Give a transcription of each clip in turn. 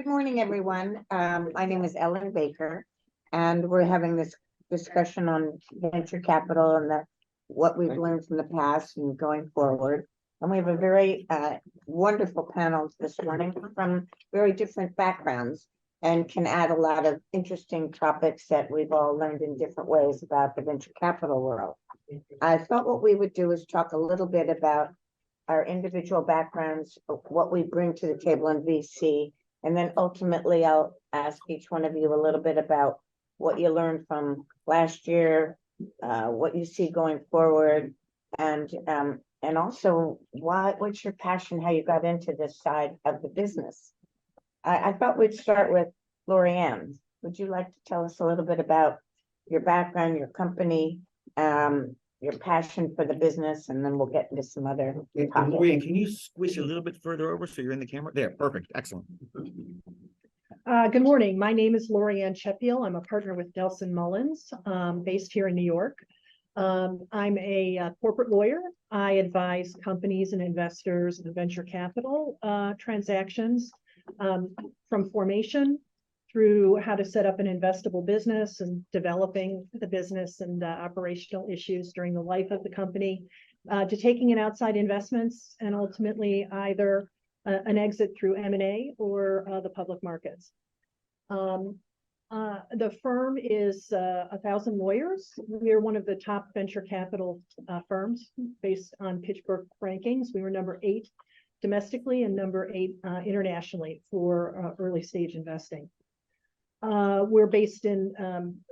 Good morning, everyone. My name is Ellen Baker, and we're having this discussion on venture capital and what we've learned from the past and going forward. And we have a very wonderful panel this morning from very different backgrounds and can add a lot of interesting topics that we've all learned in different ways about the venture capital world. I thought what we would do is talk a little bit about our individual backgrounds, what we bring to the table in VC, and then ultimately I'll ask each one of you a little bit about what you learned from last year, what you see going forward, and also what's your passion, how you got into this side of the business. I thought we'd start with Lorianne. Would you like to tell us a little bit about your background, your company, your passion for the business, and then we'll get into some other topics. Lorianne, can you squish a little bit further over so you're in the camera? There, perfect, excellent. Good morning. My name is Czepiel. I'm a partner with Nelson Mullins, based here in New York. I'm a corporate lawyer. I advise companies and investors in venture capital transactions, from formation through how to set up an investable business and developing the business and operational issues during the life of the company, to taking in outside investments and ultimately either an exit through M&A or the public markets. The firm is 1,000 lawyers. We're one of the top venture capital firms based on PitchBook rankings. We were number 8 domestically and number 8 internationally for early stage investing. We're based in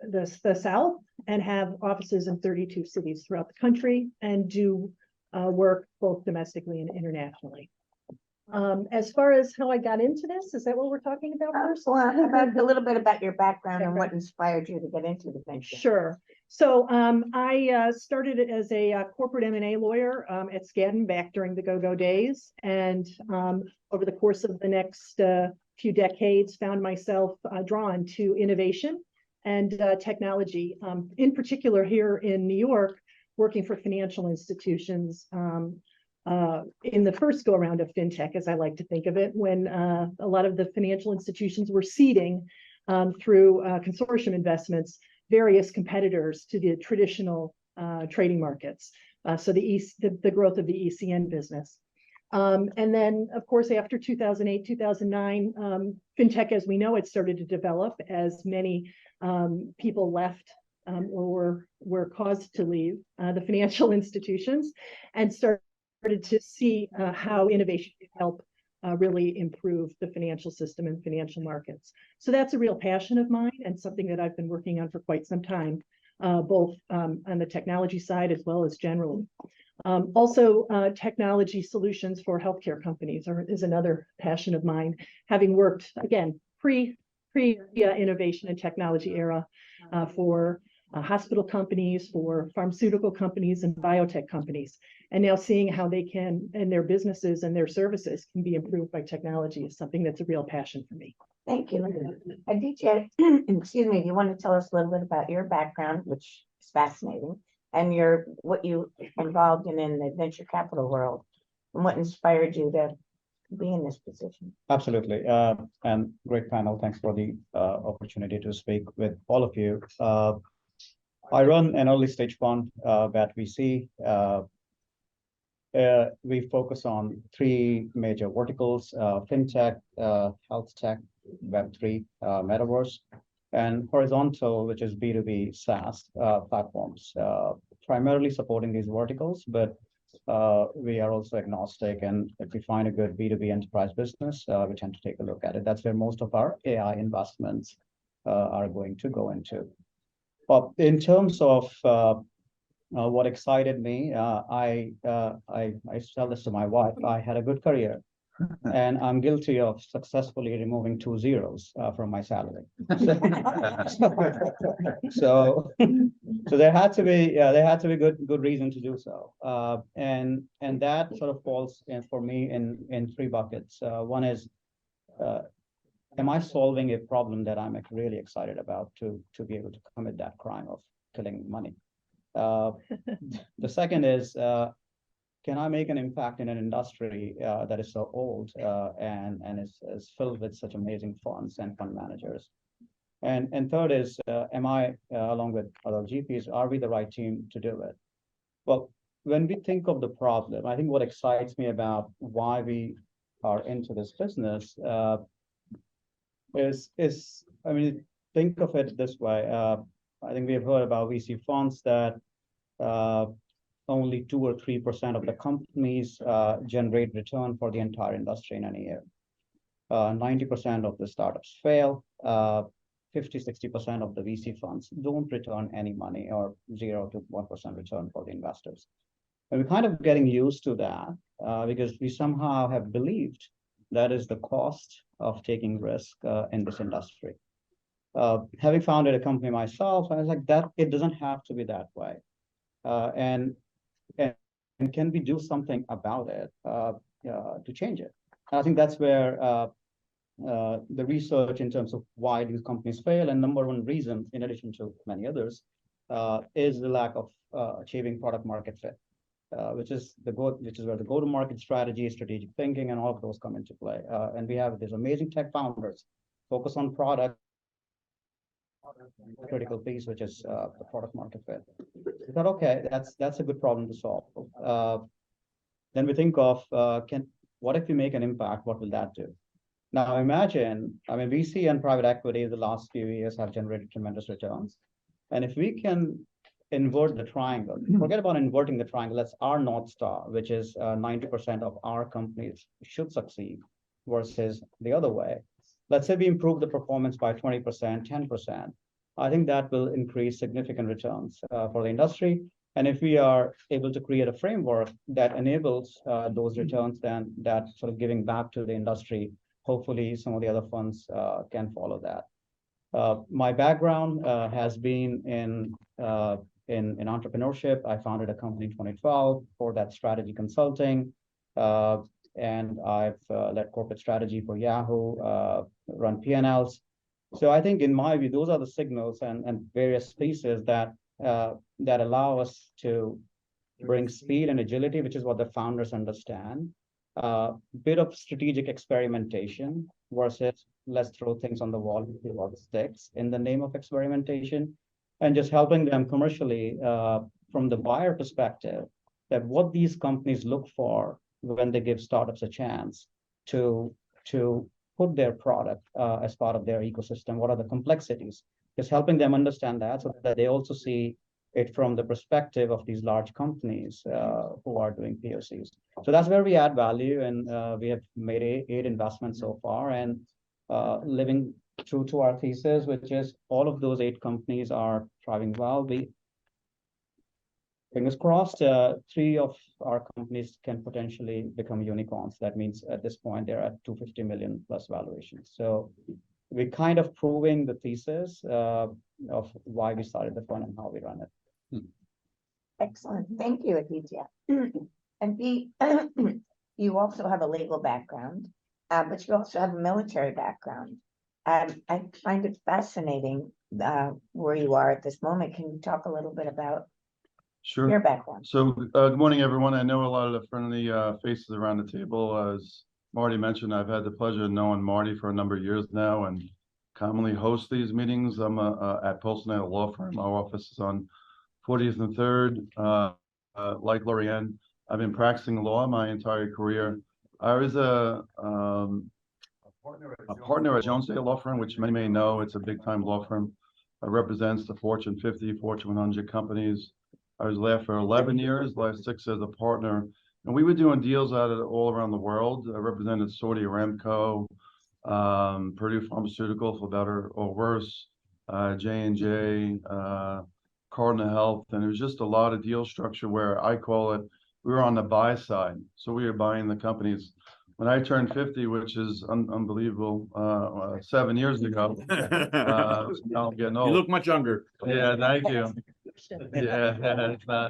the South and have offices in 32 cities throughout the country and do work both domestically and internationally. As far as how I got into this, is that what we're talking about first? Well, about a little bit about your background and what inspired you to get into the venture. Sure. So I started as a corporate M&A lawyer at Skadden back during the go-go days, and over the course of the next few decades found myself drawn to innovation and technology, in particular here in New York, working for financial institutions in the first go around of fintech, as I like to think of it, when a lot of the financial institutions were seeding through consortium investments various competitors to the traditional trading markets. So the growth of the ECN business. And then, of course, after 2008, 2009, fintech as we know it started to develop as many people left or were caused to leave the financial institutions and started to see how innovation can help really improve the financial system and financial markets. So that's a real passion of mine and something that I've been working on for quite some time, both on the technology side as well as generally. Also, technology solutions for healthcare companies is another passion of mine, having worked, again, pre-innovation and technology era for hospital companies, for pharmaceutical companies and biotech companies. And now seeing how they can, and their businesses and their services can be improved by technology is something that's a real passion for me. Thank you. Aditya, excuse me, you want to tell us a little bit about your background, which is fascinating, and what you involved in the venture capital world, and what inspired you to be in this position? Absolutely. And great panel. Thanks for the opportunity to speak with all of you. I run an early stage fund, BatVC. We focus on 3 major verticals: fintech, health tech, Web3, metaverse, and horizontal, which is B2B SaaS platforms, primarily supporting these verticals, but we are also agnostic, and if we find a good B2B enterprise business, we tend to take a look at it. That's where most of our AI investments are going to go into. But in terms of what excited me, I tell this to my wife, I had a good career, and I'm guilty of successfully removing 2 zeros from my salary. So there had to be good reason to do so, and that sort of falls in for me in 3 buckets. One is, am I solving a problem that I'm really excited about to be able to commit that crime of killing money? The second is, can I make an impact in an industry that is so old and is filled with such amazing funds and fund managers? And third is, am I, along with other GPs, are we the right team to do it? Well, when we think of the problem, I think what excites me about why we are into this business is, I mean, think of it this way. I think we have heard about VC funds that only 2 or 3% of the companies generate return for the entire industry in any year. 90% of the startups fail. 50-60% of the VC funds don't return any money, or 0 to 1% return for the investors. And we're kind of getting used to that because we somehow have believed that is the cost of taking risk in this industry. Having founded a company myself, I was like, that it doesn't have to be that way. And can we do something about it to change it? I think that's where the research in terms of why these companies fail, and number one reason, in addition to many others, is the lack of achieving product market fit, which is where the go-to-market strategy, strategic thinking, and all of those come into play. And we have these amazing tech founders focus on product, critical piece, which is the product market fit. We thought, okay, that's a good problem to solve. Then we think of what if we make an impact? What will that do? Now imagine, I mean, VC and private equity the last few years have generated tremendous returns. And if we can invert the triangle, forget about inverting the triangle, that's our North Star, which is 90% of our companies should succeed versus the other way. Let's say we improve the performance by 20%, 10%. I think that will increase significant returns for the industry. And if we are able to create a framework that enables those returns, then that sort of giving back to the industry, hopefully some of the other funds can follow that. My background has been in entrepreneurship. I founded a company in 2012 for that strategy consulting. And I've led corporate strategy for Yahoo, run P&Ls. So I think in my view, those are the signals and various pieces that allow us to bring speed and agility, which is what the founders understand. Bit of strategic experimentation versus let's throw things on the wall and see what sticks in the name of experimentation, and just helping them commercially from the buyer perspective, that what these companies look for when they give startups a chance to put their product as part of their ecosystem. What are the complexities? Just helping them understand that so that they also see it from the perspective of these large companies who are doing POCs. So that's where we add value, and we have made eight investments so far, and living true to our thesis, which is all of those 8 companies are thriving well. Fingers crossed, 3 of our companies can potentially become unicorns. That means at this point, they're at 250 million plus valuations. So we're kind of proving the thesis of why we started the fund and how we run it. Excellent. Thank you, Aditya. And B, you also have a legal background, but you also have a military background. I find it fascinating where you are at this moment. Can you talk a little bit about your background? So good morning, everyone. I know a lot of the friendly faces around the table. As Marty mentioned, I've had the pleasure of knowing Marty for a number of years now and commonly host these meetings. I'm at Polsinelli law firm. Our office is on 40th and 3rd. Like Lorianne, I've been practicing law my entire career. I was a partner at Jones Day Law Firm, which many may know. It's a big-time law firm. It represents the Fortune 50, Fortune 100 companies. I was there for 11 years, last 6 as a partner. And we were doing deals all around the world. I represented Saudi Aramco, Purdue Pharmaceutical, for better or worse, J&J, Cardinal Health. And it was just a lot of deal structure where I call it, we were on the buy side. So we were buying the companies. When I turned 50, which is unbelievable, 7 years ago, now I'm getting old. You look much younger. Yeah, thank you. Yeah,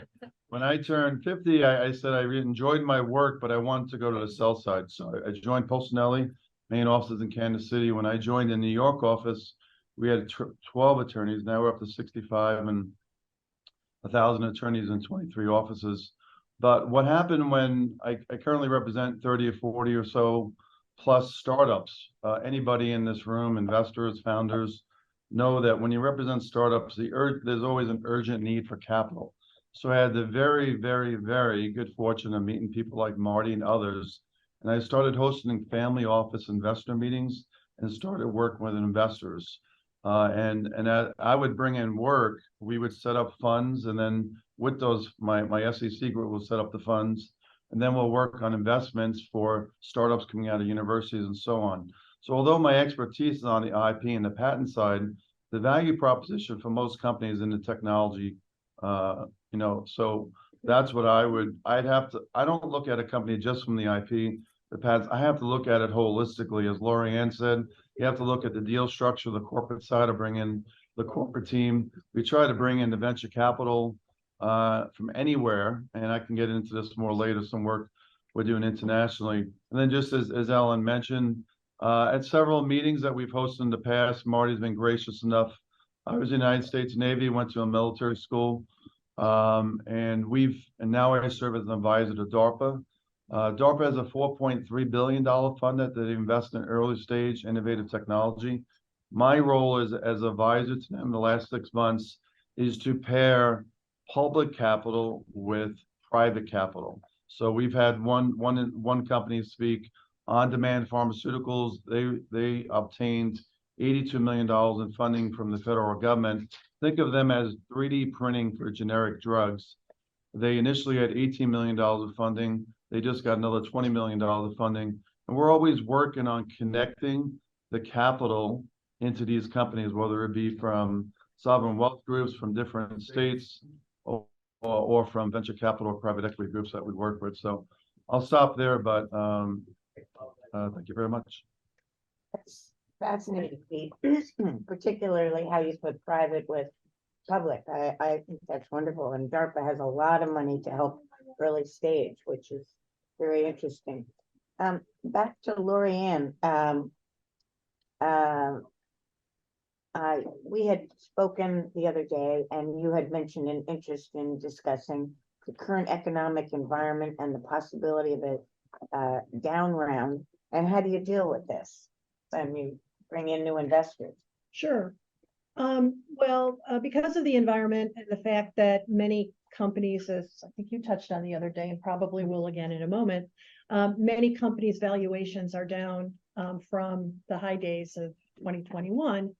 when I turned 50, I said I really enjoyed my work, but I wanted to go to the sell side. So I joined Polsinelli, main offices in Kansas City. When I joined the New York office, we had 12 attorneys. Now we're up to 65 and 1,000 attorneys in 23 offices. But what happened when I currently represent 30 or 40 or so plus startups, anybody in this room, investors, founders, know that when you represent startups, there's always an urgent need for capital. So I had the very, very, very good fortune of meeting people like Marty and others. And I started hosting family office investor meetings and started working with investors. And I would bring in work, we would set up funds, and then with those, my SEC group will set up the funds, and then we'll work on investments for startups coming out of universities and so on. So although my expertise is on the IP and the patent side, the value proposition for most companies in the technology, so that's what I don't look at a company just from the IP, the patents. I have to look at it holistically. As Lorianne said, you have to look at the deal structure, the corporate side, to bring in the corporate team. We try to bring in the venture capital from anywhere, and I can get into this more later, some work we're doing internationally. And then just as Ellen mentioned, at several meetings that we've hosted in the past, Marty's been gracious enough. I was in the United States Navy, went to a military school, and now I serve as an advisor to DARPA. DARPA has a $4.3 billion fund that they invest in early stage innovative technology. My role as advisor to them in the last 6 months is to pair public capital with private capital. So we've had one company speak on-demand pharmaceuticals. They obtained $82 million in funding from the federal government. Think of them as 3D printing for generic drugs. They initially had $18 million of funding. They just got another $20 million of funding. And we're always working on connecting the capital into these companies, whether it be from sovereign wealth groups from different states or from venture capital or private equity groups that we work with. So I'll stop there, but thank you very much. That's fascinating, Pete, particularly how you put private with public. I think that's wonderful. And DARPA has a lot of money to help early stage, which is very interesting. Back to Lorianne. We had spoken the other day, and you had mentioned an interest in discussing the current economic environment and the possibility of a down round. And how do you deal with this when you bring in new investors? Sure. Well, because of the environment and the fact that many companies, as I think you touched on the other day and probably will again in a moment, many companies' valuations are down from the high days of 2021.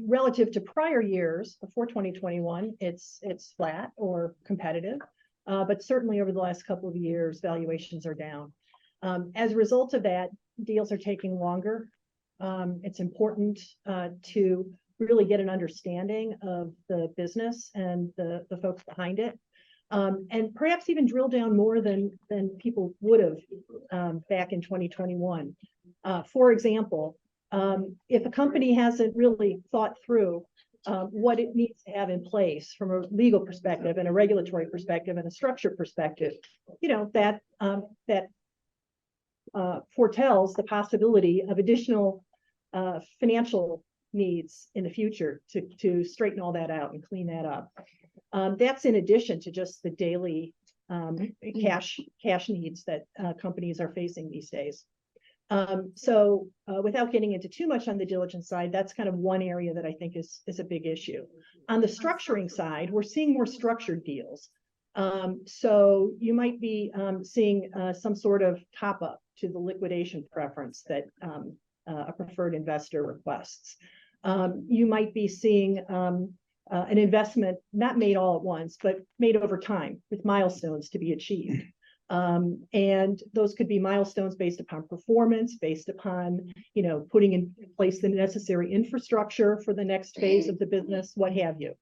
Relative to prior years before 2021, it's flat or competitive, but certainly over the last couple of years, valuations are down. As a result of that, deals are taking longer. It's important to really get an understanding of the business and the folks behind it, and perhaps even drill down more than people would have back in 2021. For example, if a company hasn't really thought through what it needs to have in place from a legal perspective and a regulatory perspective and a structure perspective, that foretells the possibility of additional financial needs in the future to straighten all that out and clean that up. That's in addition to just the daily cash needs that companies are facing these days. So without getting into too much on the diligence side, that's kind of one area that I think is a big issue. On the structuring side, we're seeing more structured deals. So you might be seeing some sort of top up to the liquidation preference that a preferred investor requests. You might be seeing an investment not made all at once, but made over time with milestones to be achieved. And those could be milestones based upon performance, based upon, putting in place the necessary infrastructure for the next phase of the business, what have you.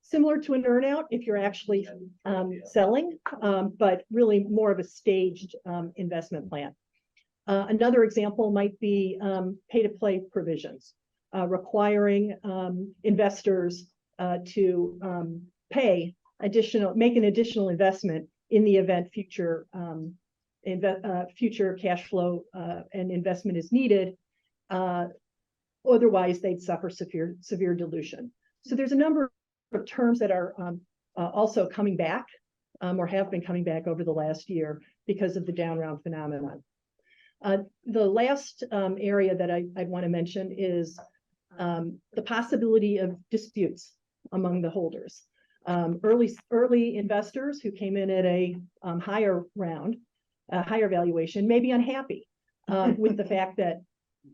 Similar to an earnout if you're actually selling, but really more of a staged investment plan. Another example might be pay-to-play provisions, requiring investors to make an additional investment in the event future cash flow and investment is needed. Otherwise, they'd suffer severe dilution. So there's a number of terms that are also coming back or have been coming back over the last year because of the down round phenomenon. The last area that I'd want to mention is the possibility of disputes among the holders. Early investors who came in at a higher round, a higher valuation, may be unhappy with the fact that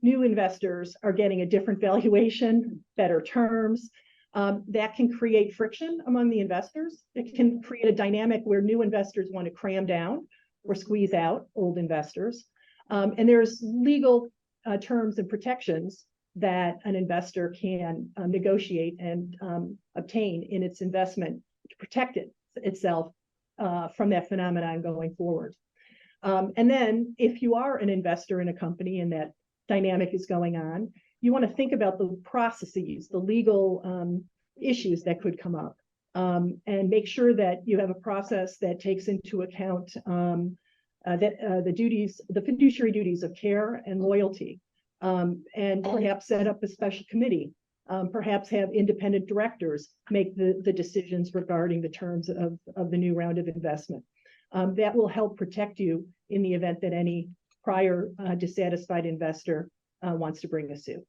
new investors are getting a different valuation, better terms. That can create friction among the investors. It can create a dynamic where new investors want to cram down or squeeze out old investors. And there's legal terms and protections that an investor can negotiate and obtain in its investment to protect itself from that phenomenon going forward. And then if you are an investor in a company and that dynamic is going on, you want to think about the processes, the legal issues that could come up, and make sure that you have a process that takes into account the fiduciary duties of care and loyalty, and perhaps set up a special committee, perhaps have independent directors make the decisions regarding the terms of the new round of investment. That will help protect you in the event that any prior dissatisfied investor wants to bring a suit.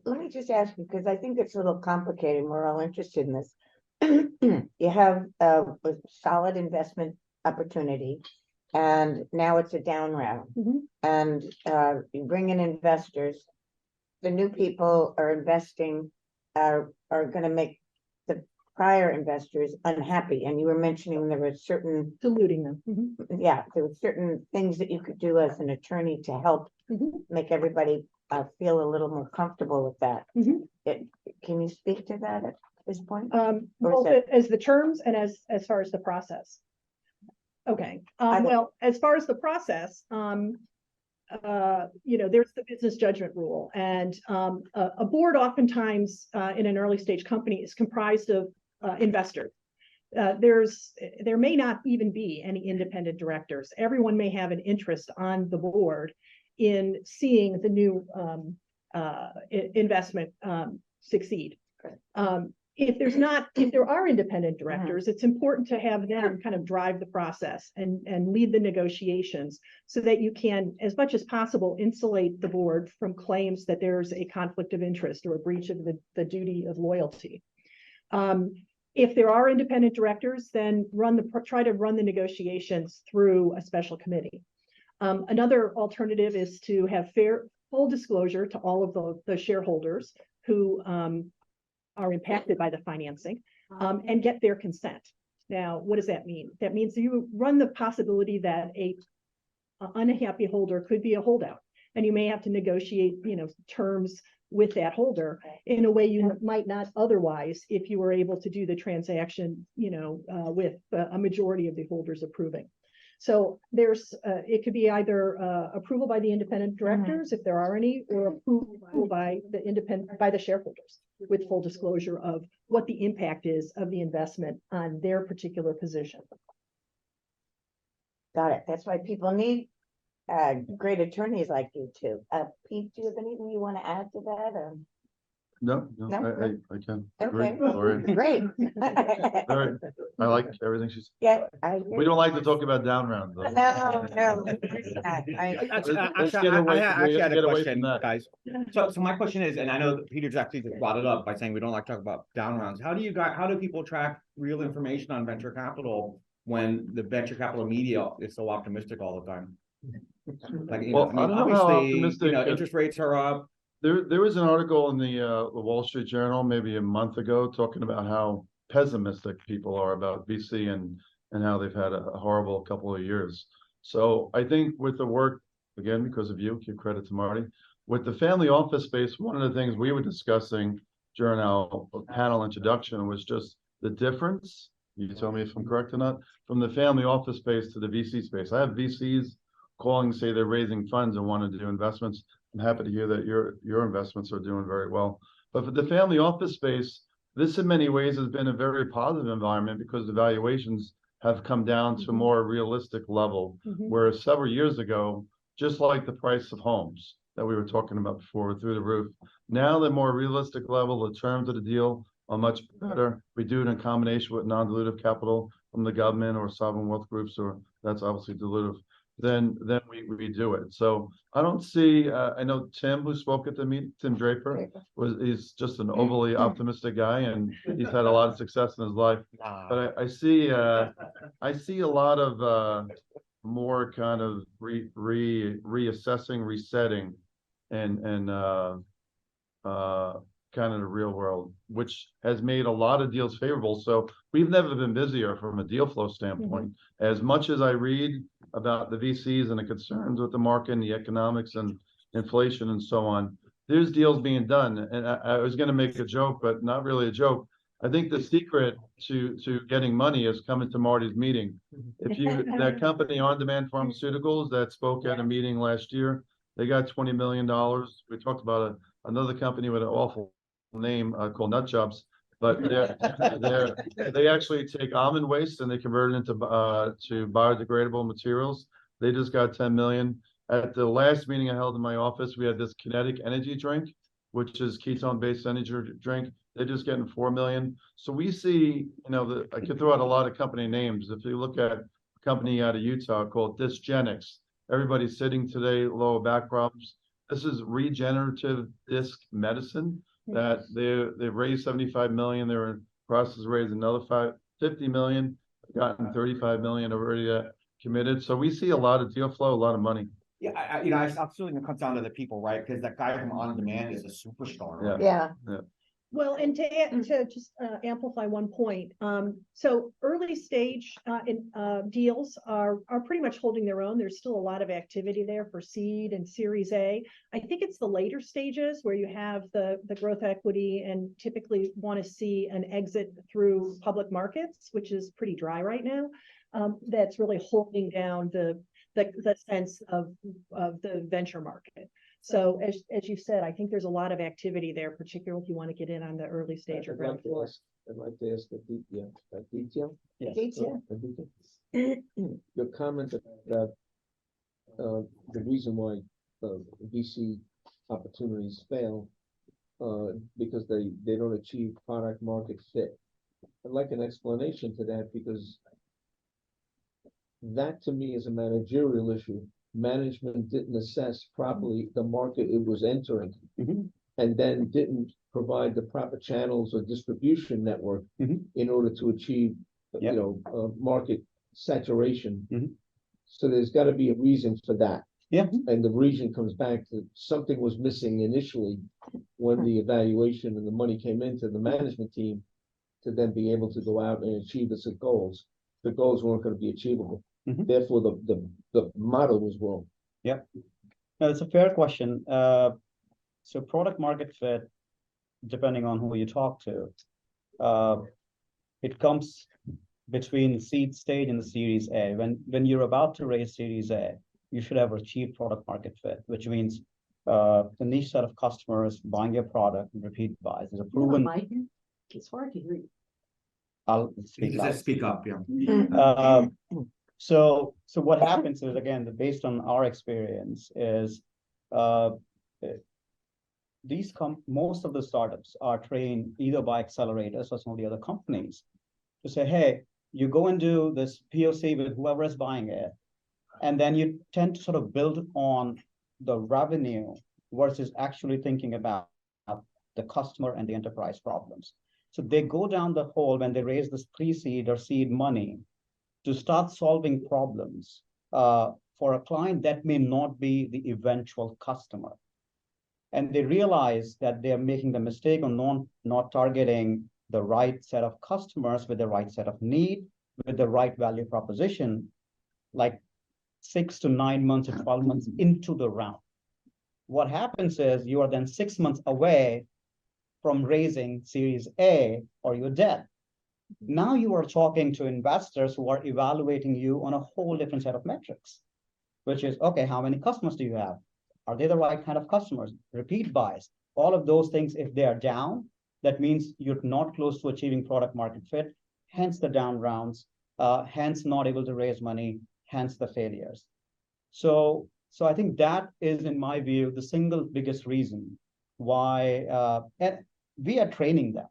Let me just ask you, because I think it's a little complicated. We're all interested in this. You have a solid investment opportunity, and now it's a down round. Mhm. And you bring in investors. The new people are investing, are going to make the prior investors unhappy. And you were mentioning there were certain, Diluting them. Mhm. yeah, there were certain things that you could do as an attorney to help Mhm. make everybody feel a little more comfortable with that. Mhm. Can you speak to that at this point? Both as the terms and as far as the process. Okay, well, as far as the process, there's the business judgment rule, and a board oftentimes in an early stage company is comprised of investors. There may not even be any independent directors. Everyone may have an interest on the board in seeing the new investment succeed. If there are independent directors, it's important to have them kind of drive the process and lead the negotiations so that you can, as much as possible, insulate the board from claims that there's a conflict of interest or a breach of the duty of loyalty. If there are independent directors, then try to run the negotiations through a special committee. Another alternative is to have full disclosure to all of the shareholders who are impacted by the financing, and get their consent. Now, what does that mean? That means you run the possibility that an unhappy holder could be a holdout, and you may have to negotiate, terms with that holder in a way you might not otherwise if you were able to do the transaction, with a majority of the holders approving. So it could be either approval by the independent directors, if there are any, or approval by the shareholders with full disclosure of what the impact is of the investment on their particular position. Got it. That's why people need great attorneys like you two. Pete, do you have anything you want to add to that? Or? No, No? I can. Okay. Great. Great. All right. I like everything she's. Yeah, We don't like to talk about down rounds. though. No. Actually, Let's get away I from- had a get away question, from that. guys. So my question is, and I know that Peter actually just brought it up by saying we don't like to talk about down rounds. How do people track real information on venture capital when the venture capital media is so optimistic all the time? Like, Well, I don't know how obviously, optimistic- interest rates are up. There was an article in the Wall Street Journal maybe a month ago talking about how pessimistic people are about VC and how they've had a horrible couple of years. So I think with the work, again, because of you, give credit to Marty, with the family office space, one of the things we were discussing during our panel introduction was just the difference, you tell me if I'm correct or not, from the family office space to the VC space. I have VCs calling, say they're raising funds and want to do investments. I'm happy to hear that your investments are doing very well. But for the family office space, this in many ways has been a very positive environment because the valuations have come down to a more realistic level, whereas several years ago, just like the price of homes that we were talking about before, were through the roof. Now the more realistic level, the terms of the deal are much better. We do it in combination with non-dilutive capital. from the government or sovereign wealth groups, or that's obviously dilutive, then we do it. So I don't see, I know Tim, who spoke at the meeting, Tim Draper, he's just an overly optimistic guy, and he's had a lot of success in his life. But I see a lot of more kind of reassessing, resetting, and kind of the real world, which has made a lot of deals favorable. So we've never been busier from a deal flow standpoint. As much as I read about the VCs and the concerns with the market and the economics and inflation and so on, there's deals being done. And I was going to make a joke, but not really a joke. I think the secret to getting money is coming to Marty's meeting. If you, that company On Demand Pharmaceuticals that spoke at a meeting last year, they got $20 million. We talked about another company with an awful name called Nut Jobs, but they actually take almond waste and they convert it into to biodegradable materials. They just got 10 million. At the last meeting I held in my office, we had this kinetic energy drink, which is ketone-based energy drink. They're just getting 4 million. So we see, you know, I could throw out a lot of company names. If you look at a company out of Utah called Disgenics, everybody's sitting today, lower back problems. This is regenerative disc medicine that they've raised 75 million. They're in process of raising another 50 million, gotten 35 million already committed. So we see a lot of deal flow, a lot of money. Yeah, I still think it comes down to the people, right? Because that guy from On Demand is a superstar. Right? Yeah. Well, and to just amplify one point, so early stage deals are pretty much holding their own. There's still a lot of activity there for seed and Series A. I think it's the later stages where you have the growth equity and typically want to see an exit through public markets, which is pretty dry right now. That's really holding down the sense of the venture market. So as you said, I think there's a lot of activity there, particularly if you want to get in on the early stage or ground floor. I'd like to ask Aditya. Yes. Your comment about the reason why VC opportunities fail because they don't achieve product market fit. I'd like an explanation to that, because that to me is a managerial issue. Management didn't assess properly the market it was entering, and then didn't provide the proper channels or distribution network in order to achieve, market saturation. So there's got to be a reason for that. And the reason comes back to something was missing initially when the evaluation and the money came into the management team to then be able to go out and achieve its goals. The goals weren't going to be achievable. Therefore, the model was wrong. No, it's a fair question. So product market fit, depending on who you talk to, it comes between the seed stage and the Series A. When you're about to raise Series A, you should have achieved product market fit, which means the niche set of customers buying your product and repeat buys. There's a proven. It's hard to hear you. I'll speak loud. Speak up, yeah. So what happens is, again, based on our experience, is most of the startups are trained either by accelerators or some of the other companies to say, hey, you go and do this POC with whoever is buying it, and then you tend to sort of build on the revenue versus actually thinking about the customer and the enterprise problems. So they go down the hole when they raise this pre-seed or seed money to start solving problems for a client that may not be the eventual customer. And they realize that they are making the mistake of not targeting the right set of customers with the right set of need, with the right value proposition, like 6 to 9 months or 12 months into the round. What happens is you are then 6 months away from raising Series A or you're dead. Now you are talking to investors who are evaluating you on a whole different set of metrics, which is, okay, how many customers do you have? Are they the right kind of customers? Repeat buys, all of those things, if they are down, that means you're not close to achieving product market fit, hence the down rounds, hence not able to raise money, hence the failures. So I think that is, in my view, the single biggest reason why and we are training them.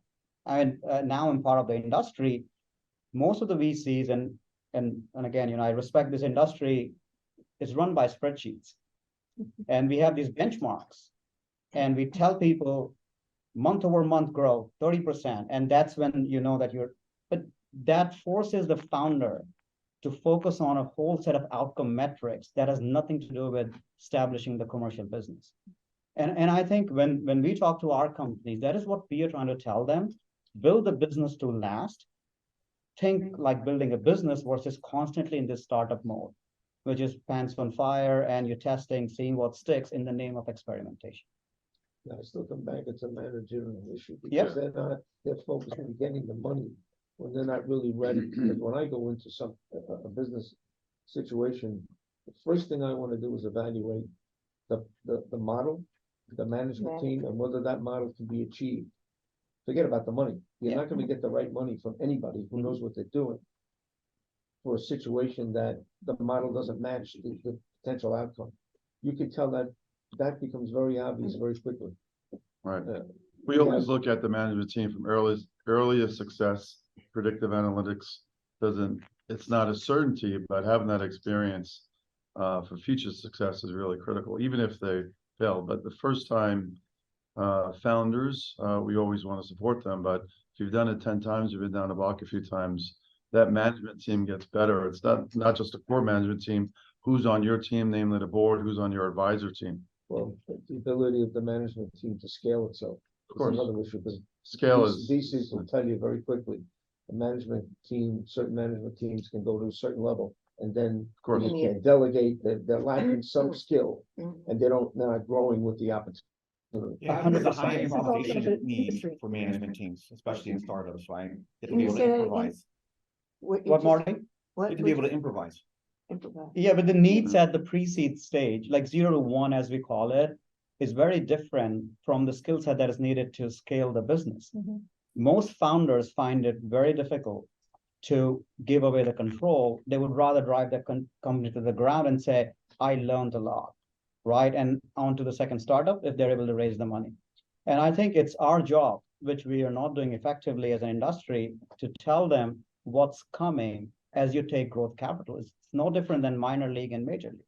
And now I'm part of the industry. most of the VCs and again, I respect this industry, is run by spreadsheets. And we have these benchmarks. And we tell people month over month growth, 30%. And that's when you know that but that forces the founder to focus on a whole set of outcome metrics that has nothing to do with establishing the commercial business. And I think when we talk to our companies, that is what we are trying to tell them. Build the business to last. Think like building a business versus constantly in this startup mode, which is pants on fire and you're testing, seeing what sticks in the name of experimentation. I still come back, it's a managerial issue, Yep. because they're focused on getting the money when they're not really ready. Because when I go into a business situation, the first thing I want to do is evaluate the model, the management team, and whether that model can be achieved. Forget about the money. You're not gonna get the right money from anybody who knows what they're doing for a situation that the model doesn't match the potential outcome. You can tell that becomes very obvious very quickly. Right. We always look at the management team from earliest success. Predictive analytics it's not a certainty, but having that experience for future success is really critical, even if they fail. But the first time founders, we always want to support them. But if you've done it 10 times, you've been down the block a few times, that management team gets better. It's not just a core management team. Who's on your team, namely the board, who's on your advisor team. Well, the ability of the management team to scale itself is another issue, because Scale is VCs will tell you very quickly, a management team, certain management teams can go to a certain level, and then of course. you can't delegate, they're lacking some skill, and they're not growing with the opportunity. Yeah, there's a 100%. high This is also improvisation the need industry. for management teams, especially in startups, right? You have to Can be you able say to that again? improvise. What, Marty? You What? have to be able to improvise. Yeah, but the needs at the pre-seed stage, like 0 to 1, as we call it, is very different from the skill set that is needed to scale the business. Most founders find it very difficult to give away the control. They would rather drive their company to the ground and say, I learned a lot, right? And on to the second startup if they're able to raise the money. And I think it's our job, which we are not doing effectively as an industry, to tell them what's coming as you take growth capital. It's no different than minor league and major league.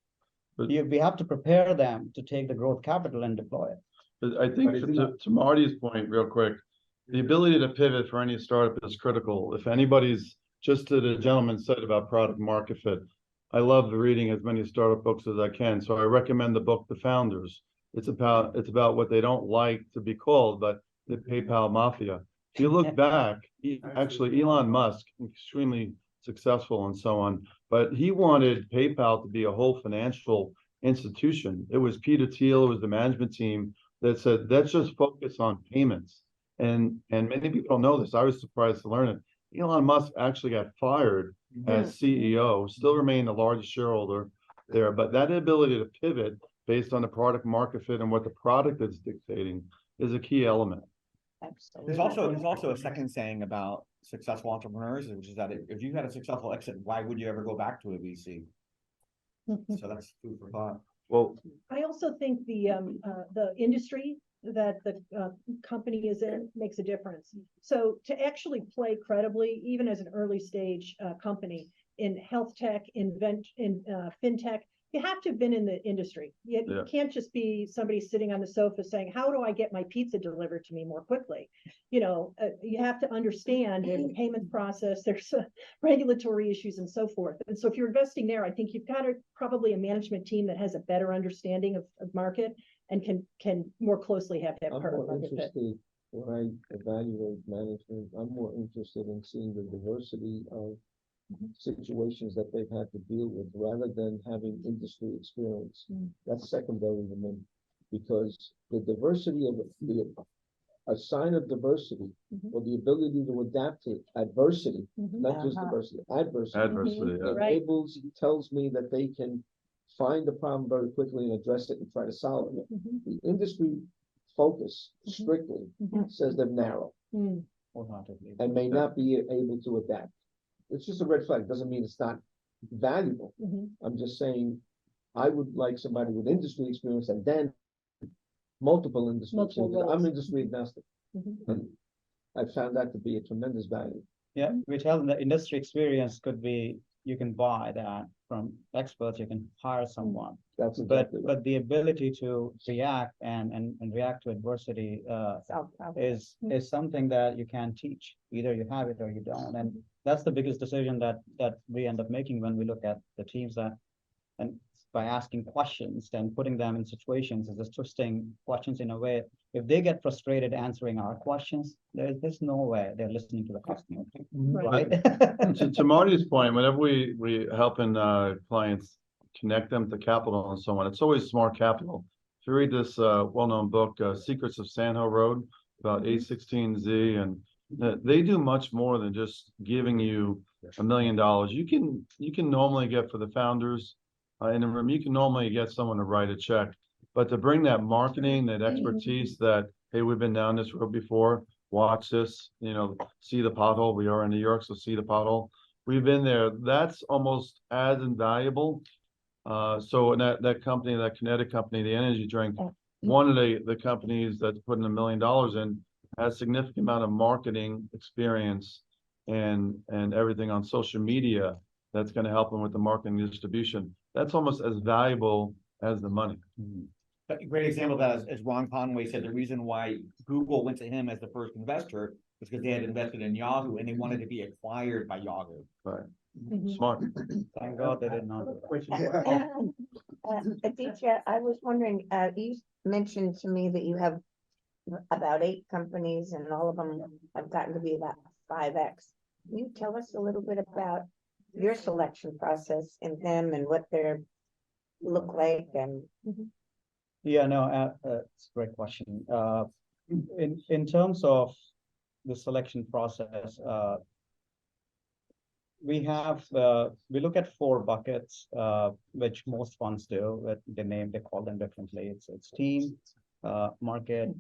But We have to prepare them to take the growth capital and deploy it. But I think to Marty's point, real quick, the ability to pivot for any startup is critical. If anybody's, just to the gentleman said about product market fit, I love reading as many startup books as I can. So I recommend the book, The Founders. It's about what they don't like to be called, but the PayPal mafia. If you look back, actually Elon Musk, extremely successful and so on, but he wanted PayPal to be a whole financial institution. It was Peter Thiel, it was the management team that said, let's just focus on payments. And many people don't know this. I was surprised to learn it. Elon Musk actually got fired as CEO, still remained the largest shareholder there, but that ability to pivot based on the product market fit and what the product is dictating is a key element. There's also a second saying about successful entrepreneurs, which is that if you had a successful exit, why would you ever go back to a VC? So that's food for thought. Well, I also think the industry that the company is in makes a difference. So to actually play credibly, even as an early stage company in health tech, in fintech, you have to have been in the industry. You can't just be somebody sitting on the sofa saying, how do I get my pizza delivered to me more quickly? You know, you have to understand there's a payment process, there's regulatory issues and so forth. And so if you're investing there, I think you've got probably a management team that has a better understanding of market and can more closely have that I'm part of more market fit. interested, when I evaluate management, I'm more interested in seeing the diversity of situations that they've had to deal with rather than having industry experience. That's secondary to me, because the diversity of a sign of diversity or the ability to adapt to adversity, not just diversity, adversity. Right. Tells me that they can find the problem very quickly and address it and try to solve it. The industry focus strictly says they're narrow and may not be able to adapt. It's just a red flag. Doesn't mean it's not valuable. I'm just saying I would like somebody with industry experience and then multiple industry experience. I'm industry agnostic. And I found that to be a tremendous value. Yeah, we tell them the industry experience could be, you can buy that from experts, you can hire someone. That's But, exactly right. but the ability to react and react to adversity, is something that you can teach. Either you have it or you don't. And that's the biggest decision that we end up making when we look at the teams that, and by asking questions and putting them in situations, is just twisting questions in a way. If they get frustrated answering our questions, there's no way they're listening to the customer, right? To Marty's point, whenever we helping clients connect them to capital and so on, it's always smart capital. If you read this well-known book, Secrets of Sand Hill Road, about A16Z, and they do much more than just giving you $1 million. You can normally get, for the founders in the room, you can normally get someone to write a check. But to bring that marketing, that expertise, that, hey, we've been down this road before, watch this, see the pothole. We are in New York, so see the pothole. We've been there. That's almost as invaluable. So that company, that kinetic company, the energy drink, one of the companies that's putting $1 million in, has significant amount of marketing experience and everything on social media that's going to help them with the marketing distribution. That's almost as valuable as the money. A great example of that is Ron Conway said the reason why Google went to him as the first investor was because they had invested in Yahoo and they wanted to be acquired by Yahoo. Right. Mhm. Smart. Thank God they did not. Aditya, I was wondering, you mentioned to me that you have about 8 companies and all of them have gotten to be about 5X. Can you tell us a little bit about your selection process in them and what they look like and? Yeah, no, it's a great question. In terms of the selection process, we look at 4 buckets, which most funds do. With they call them differently. It's team, market,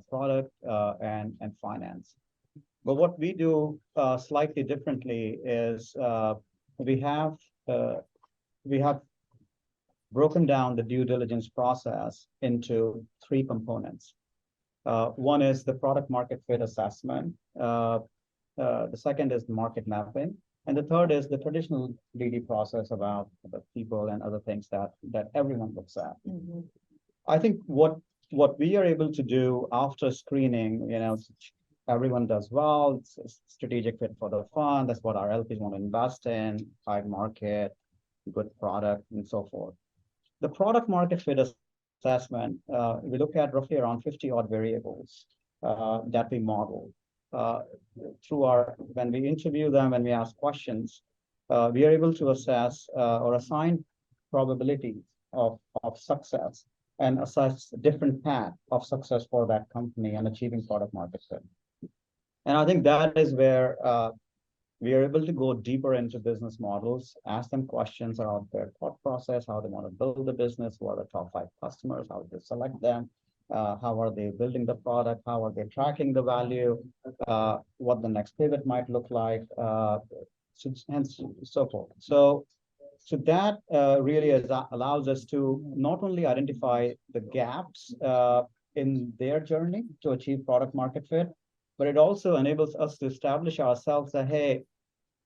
product, and finance. But what we do slightly differently is we have broken down the due diligence process into 3 components. One is the product market fit assessment. The second is market mapping. And the third is the traditional DD process about the people and other things that everyone looks at. I think what we are able to do after screening, everyone does well. It's a strategic fit for the fund. That's what our LPs want to invest in, high market, good product, and so forth. The product market fit assessment, we look at roughly around 50 odd variables that we model. When we interview them, when we ask questions, we are able to assess or assign probabilities of success and assess different path of success for that company and achieving product market fit. And I think that is where we are able to go deeper into business models, ask them questions about their thought process, how they want to build the business, what are the top 5 customers, how they select them, how are they building the product, how are they tracking the value, what the next pivot might look like, and so forth. So that really allows us to not only identify the gaps in their journey to achieve product market fit, but it also enables us to establish ourselves that, hey,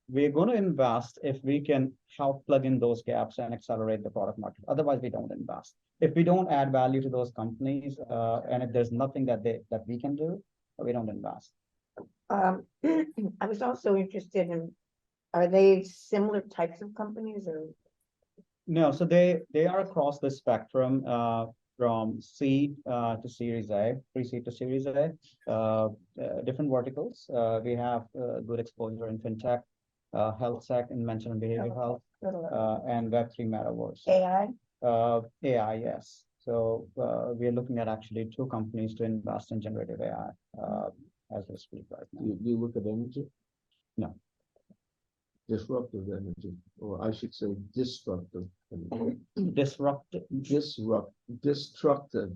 we're going to invest if we can help plug in those gaps and accelerate the product market. Otherwise, we don't invest. If we don't add value to those companies, and if there's nothing that we can do, we don't invest. I was also interested in, are they similar types of companies or? No, so they are across the spectrum, from seed to Series A, pre-seed to Series A, different verticals. We have good exposure in fintech, health tech, and mentioned behavioral health, and Web3 metaverse. AI? AI, yes. So we are looking at actually 2 companies to invest in generative AI as we speak right now. Do you look at energy? No. Disruptive energy, or I should say destructive energy. Destructive. Destructive.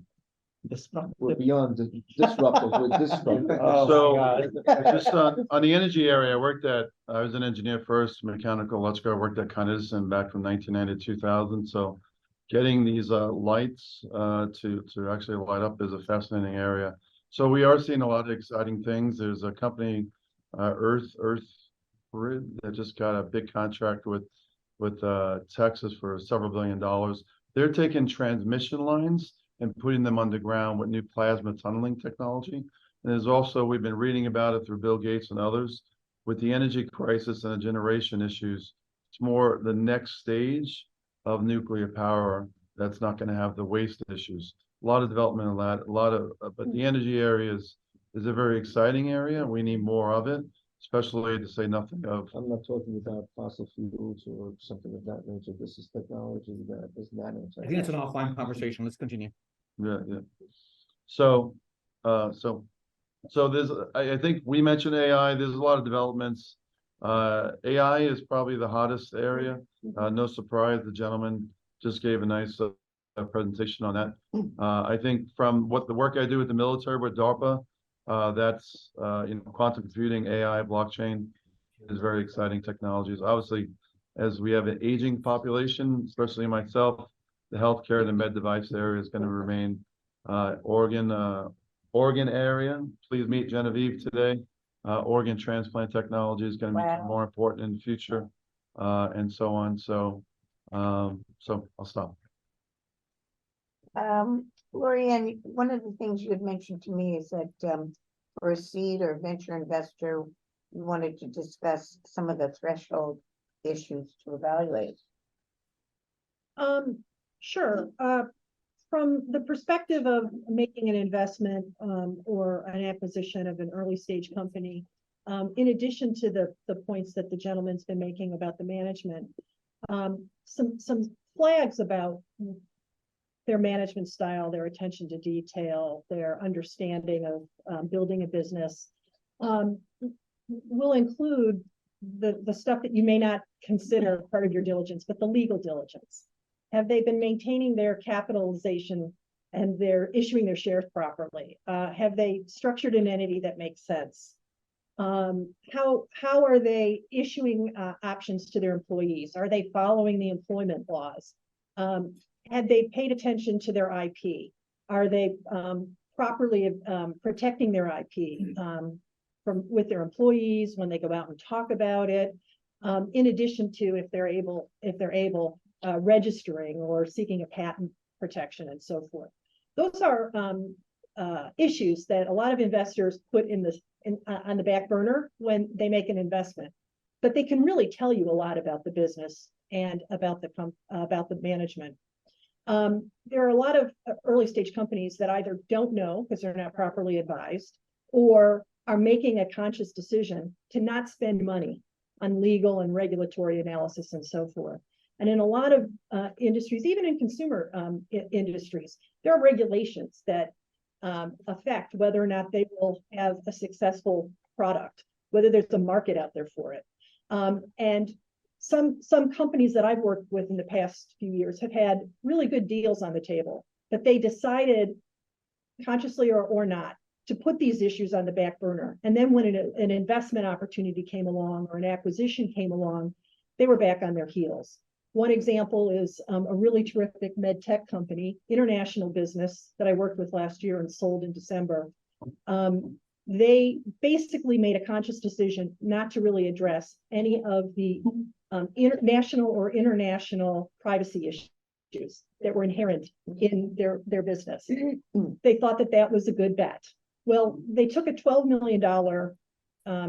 Destructive. We're beyond disruptive, we're destructive. Oh, my God. Just on the energy area, I was an engineer first, mechanical, electrical. I worked at Con Edison back from 1990 to 2000. So getting these lights to actually light up is a fascinating area. So we are seeing a lot of exciting things. There's a company, Earth that just got a big contract with Texas for several $billions. They're taking transmission lines and putting them underground with new plasma tunneling technology. And there's also, we've been reading about it through Bill Gates and others, with the energy crisis and the generation issues. It's more the next stage of nuclear power that's not going to have the waste issues. A lot of development of that, but the energy area is a very exciting area. We need more of it, especially to say nothing of. I'm not talking about fossil fuels or something of that nature. This is technology that is nanotech. I think it's an offline conversation. Let's continue. Yeah. So there's, I think we mentioned AI. There's a lot of developments. AI is probably the hottest area. No surprise, the gentleman just gave a nice presentation on that. I think from what the work I do with the military with DARPA, that's quantum computing, AI, blockchain is very exciting technologies. Obviously, as we have an aging population, especially myself, the healthcare and the med device area is going to remain. Organ area. Please meet Genevieve today. Organ transplant technology is going to become more important in the future, and so on. So I'll stop. Lorianne, one of the things you had mentioned to me is that for a seed or venture investor, you wanted to discuss some of the threshold issues to evaluate. Sure. From the perspective of making an investment or an acquisition of an early stage company, in addition to the points that the gentleman's been making about the management, some flags about their management style, their attention to detail, their understanding of building a business will include the stuff that you may not consider part of your diligence, but the legal diligence. Have they been maintaining their capitalization and they're issuing their shares properly? Have they structured an entity that makes sense? How are they issuing options to their employees? Are they following the employment laws? Have they paid attention to their IP? Are they properly protecting their IP with their employees when they go out and talk about it? In addition to, if they're able, registering or seeking a patent protection and so forth. Those are issues that a lot of investors put on the back burner when they make an investment, but they can really tell you a lot about the business and about the management. There are a lot of early stage companies that either don't know because they're not properly advised, or are making a conscious decision to not spend money on legal and regulatory analysis and so forth. And in a lot of industries, even in consumer industries, there are regulations that affect whether or not they will have a successful product, whether there's a market out there for it. And some companies that I've worked with in the past few years have had really good deals on the table, but they decided, consciously or not, to put these issues on the back burner. And then when an investment opportunity came along or an acquisition came along, they were back on their heels. One example is a really terrific med tech company, international business that I worked with last year and sold in December. They basically made a conscious decision not to really address any of the national or international privacy issues that were inherent in their business. They thought that was a good bet. Well, they took a $12 million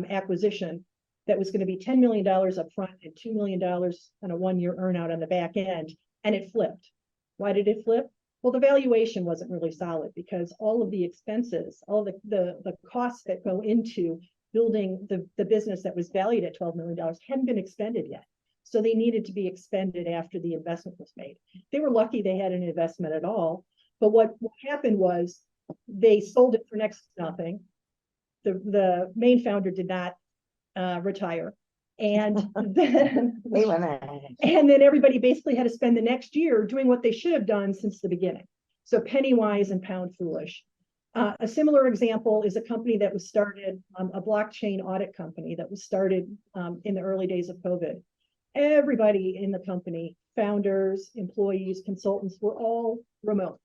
acquisition that was going to be $10 million up front and $2 million on a 1-year earnout on the back end, and it flipped. Why did it flip? Well, the valuation wasn't really solid because all of the expenses, all of the costs that go into building the business that was valued at $12 million hadn't been expended yet. So they needed to be expended after the investment was made. They were lucky they had an investment at all, but what happened was they sold it for next to nothing. The main founder did not retire. And then everybody basically had to spend the next year doing what they should have done since the beginning. So penny wise and pound foolish. A similar example is a company that was started, a blockchain audit company that was started in the early days of COVID. Everybody in the company, founders, employees, consultants, were all remote.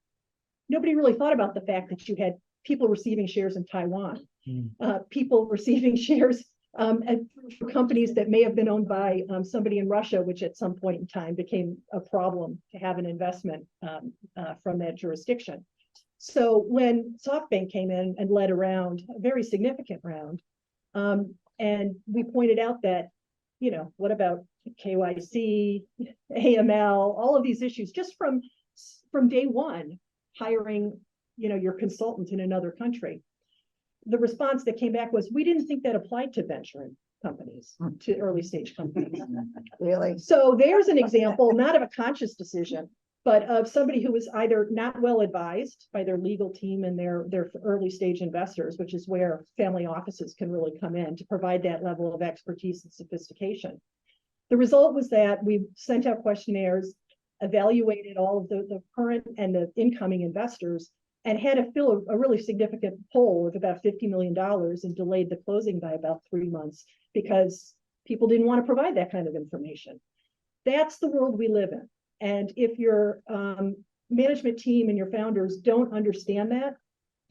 Nobody really thought about the fact that you had people receiving shares in Taiwan, people receiving shares And for companies that may have been owned by somebody in Russia, which at some point in time became a problem to have an investment from that jurisdiction. So when SoftBank came in and led a round, a very significant round, and we pointed out that, you know, what about KYC, AML, all of these issues, just from day one, hiring, you know, your consultant in another country. The response that came back was, we didn't think that applied to venture companies, to early stage companies. Really? So there's an example, not of a conscious decision, but of somebody who was either not well advised by their legal team and their early stage investors, which is where family offices can really come in to provide that level of expertise and sophistication. The result was that we sent out questionnaires, evaluated all of the current and the incoming investors, and had to fill a really significant hole of about $50 million and delayed the closing by about 3 months because people didn't want to provide that kind of information. That's the world we live in. And if your management team and your founders don't understand that,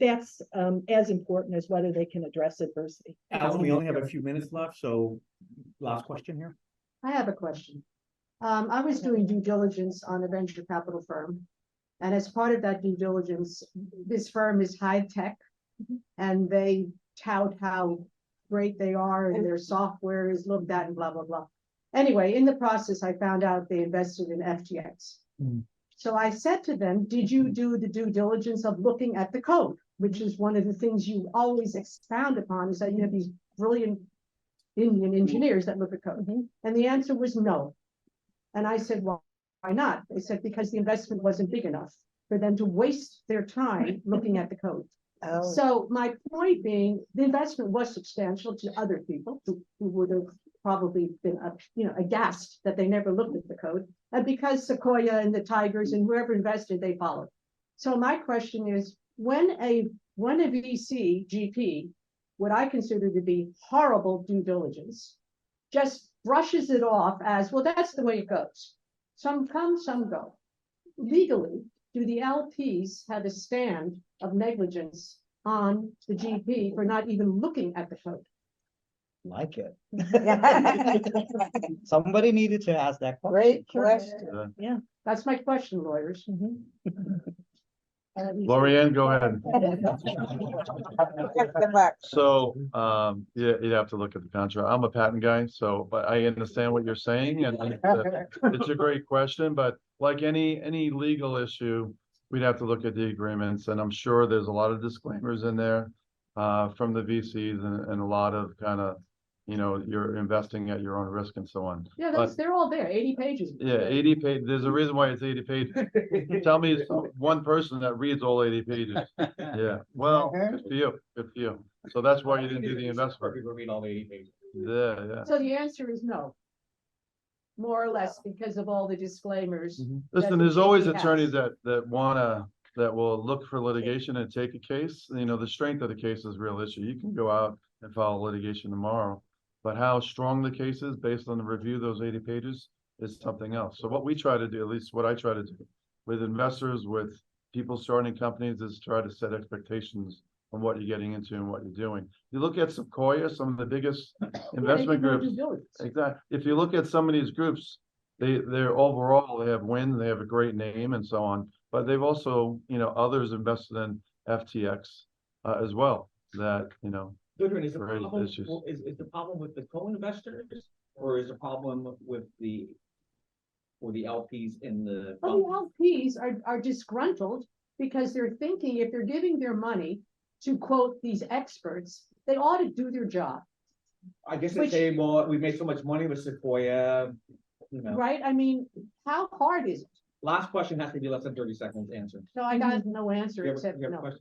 that's as important as whether they can address adversity. Alan, we only have a few minutes left, so last question here. I have a question. I was doing due diligence on a venture capital firm. And as part of that due diligence, this firm is high tech and they tout how great they are and their software is looked at and blah, blah, blah. Anyway, in the process, I found out they invested in FTX. So I said to them, did you do the due diligence of looking at the code? Which is one of the things you always expound upon, is that you have these brilliant Indian engineers that look at code. And the answer was no. And I said, well, why not? They said, because the investment wasn't big enough for them to waste their time looking at the code. Oh, So my point being, the investment was substantial to other people who would have probably been, aghast that they never looked at the code. And because Sequoia and the Tigers and whoever invested, they followed. So my question is, when a VC GP, what I consider to be horrible due diligence, just brushes it off as, well, that's the way it goes. Some come, some go. Legally, do the LPs have a stand of negligence on the GP for not even looking at the code? Like it. yeah. Somebody needed to ask that question. Great question. That's my question, lawyers. Lorianne, go ahead. Good luck. So, yeah, you'd have to look at the contract. I'm a patent guy, so, but I understand what you're saying, and it's a great question, but like any legal issue, we'd have to look at the agreements, and I'm sure there's a lot of disclaimers in there from the VCs and a lot of kind of, you're investing at your own risk and so on. Yeah, they're all there, 80 pages. Yeah, 80 pages. There's a reason why it's 80 pages. Tell me one person that reads all 80 pages. Yeah, well, good for you. Good for you. So that's why you didn't do the investment. People read all the 80 pages. Yeah. So the answer is no. More or less because of all the disclaimers. Listen, that there's the always GP has. attorneys that will look for litigation and take a case. The strength of the case is a real issue. You can go out and file litigation tomorrow, but how strong the case is based on the review of those 80 pages is something else. So what we try to do, at least what I try to do with investors, with people starting companies, is try to set expectations on what you're getting into and what you're doing. You look at Sequoia, some of the biggest investment groups. Exactly. If you look at some of these groups, they're overall, they have wins, they have a great name and so on, but they've also, others invested in FTX as well, that, Goodwin, is the Right, problem, issues. is the problem with the co-investors, or is the problem with the LPs in the? Well, the LPs are disgruntled because they're thinking if they're giving their money to quote these experts, they ought to do their job. I guess they say, well, we made so much money with Sequoia, Right? I mean, how hard is it? Last question has to be less than 30 seconds answer. No, I got no answer You have except a no. question?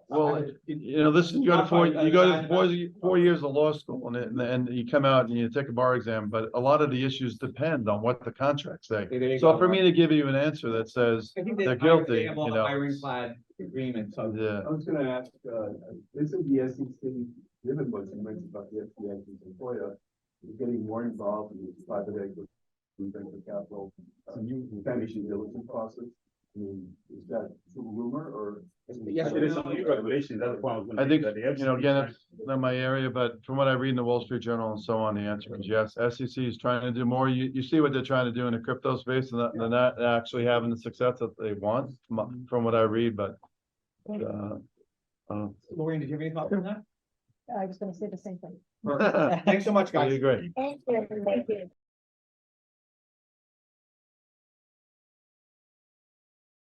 Well, this you go to four years of law school and you come out and you take a bar exam, but a lot of the issues depend on what the contracts say. There you So go. for me to give you an answer that says I think they're guilty, they have all the ironclad agreement, so. yeah. I was gonna ask, isn't the SEC, given what you mentioned about the FTX and Sequoia, is getting more involved in the private equity, venture capital, new due diligence process? I mean, is that true rumor or? Yes, It is on the regulation, that's the point I was gonna I think, make, that the you know, FCC again, it's not my area, but from what I read in the Wall Street Journal and so on, the answer is yes. SEC is trying to do more. You see what they're trying to do in the crypto space, and they're not actually having the success that they want, from what I read, but. Maureen, did you have any thoughts on that? I was gonna say the same thing. Thanks so much, I guys. agree. Thank you.